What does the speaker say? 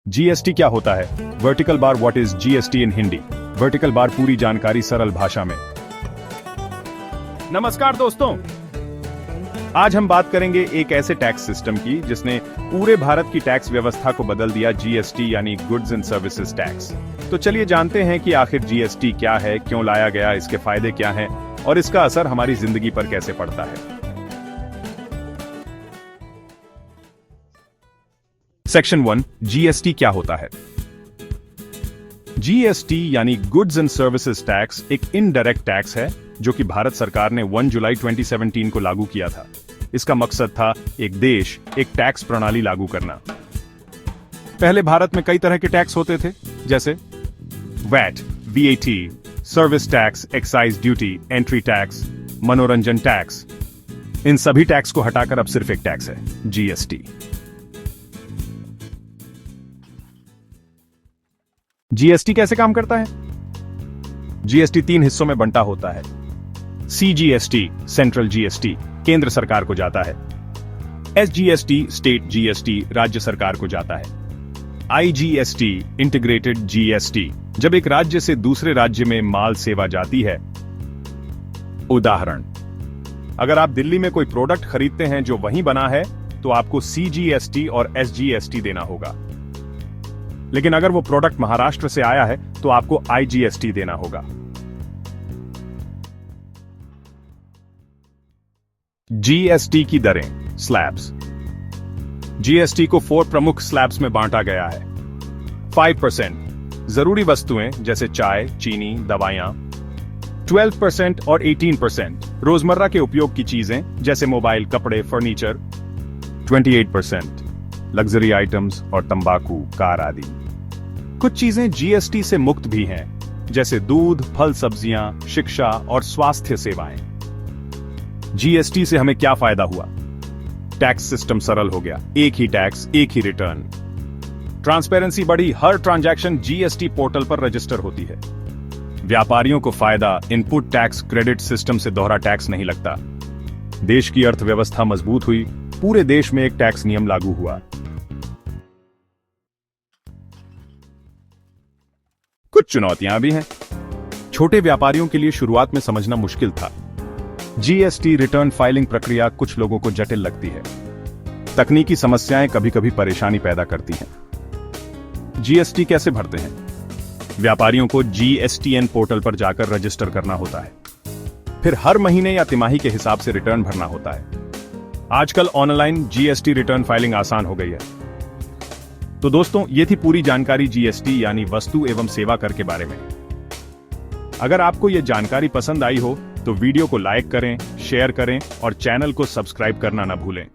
GST क्या होता है? Vertical bar what is GST in Hindi? Vertical bar पूरी जानकारी सरल भाषा में। नमस्कार दोस्तों, आज हम बात करेंगे एक ऐसे टैक्स सिस्टम की जिसने पूरे भारत की टैक्स व्यवस्था को बदल दिया, जीएसटी यानी गुड्स एंड सर्विसेज टैक्स। तो चलिए जानते हैं कि आखिर जीएसटी क्या है, क्यों लाया गया, इसके फायदे क्या हैं और इसका असर हमारी जिंदगी पर कैसे पड़ता है। सेक्शन 1, जीएसटी क्या होता है? जीएसटी यानी गुड्स एंड सर्विसेज टैक्स एक इनडायरेक्ट टैक्स है जो कि भारत सरकार ने 1 जुलाई 2017 को लागू किया था। इसका मकसद था एक देश एक टैक्स प्रणाली लागू करना। पहले भारत में कई तरह के टैक्स होते थे, जैसे VAT, VAT, service tax, excise duty, entry tax, मनोरंजन टैक्स। इन सभी टैक्स को हटाकर अब सिर्फ एक टैक्स है, जीएसटी। जीएसटी कैसे काम करता है? जीएसटी 3 हिस्सों में बंटा होता है। सीजीएसटी सेंट्रल जीएसटी केंद्र सरकार को जाता है। एसजीएसटी स्टेट जीएसटी राज्य सरकार को जाता है। आईजीएसटी इंटीग्रेटेड जीएसटी जब एक राज्य से दूसरे राज्य में माल सेवा जाती है। उदाहरण, अगर आप दिल्ली में कोई प्रोडक्ट खरीदते हैं जो वहीं बना है तो आपको सीजीएसटी और एसजीएसटी देना होगा, लेकिन अगर वो प्रोडक्ट महाराष्ट्र से आया है तो आपको आईजीएसटी देना होगा। जीएसटी की दरें, स्लैब्स। जीएसटी को 4 प्रमुख स्लैब्स में बांटा गया है। 5% जरूरी वस्तुएं जैसे चाय, चीनी, दवाइयां। 12% और 18% रोजमर्रा के उपयोग की चीजें जैसे मोबाइल, कपड़े, फर्नीचर। 28% लग्जरी आइटम्स और तंबाकू, कार आदि। कुछ चीजें जीएसटी से मुक्त भी हैं, जैसे दूध, फल, सब्जियां, शिक्षा और स्वास्थ्य सेवाएं। जीएसटी से हमें क्या फायदा हुआ? टैक्स सिस्टम सरल हो गया, एक ही टैक्स, एक ही रिटर्न। ट्रांसपेरेंसी बढ़ी, हर ट्रांजैक्शन जीएसटी पोर्टल पर रजिस्टर होती है। व्यापारियों को फायदा, इनपुट टैक्स क्रेडिट सिस्टम से दोहरा टैक्स नहीं लगता। देश की अर्थव्यवस्था मजबूत हुई, पूरे देश में एक टैक्स नियम लागू हुआ। कुछ चुनौतियां भी हैं। छोटे व्यापारियों के लिए शुरुआत में समझना मुश्किल था। जीएसटी रिटर्न फाइलिंग प्रक्रिया कुछ लोगों को जटिल लगती है। तकनीकी समस्याएं कभी कभी परेशानी पैदा करती हैं। जीएसटी कैसे भरते हैं? व्यापारियों को जीएसटीएन पोर्टल पर जाकर रजिस्टर करना होता है। फिर हर महीने या तिमाही के हिसाब से रिटर्न भरना होता है। आजकल ऑनलाइन जीएसटी रिटर्न फाइलिंग आसान हो गई है। तो दोस्तों, ये थी पूरी जानकारी जीएसटी यानी वस्तु एवं सेवा कर के बारे में। अगर आपको ये जानकारी पसंद आई हो तो वीडियो को लाइक करें, शेयर करें और चैनल को सब्सक्राइब करना न भूलें।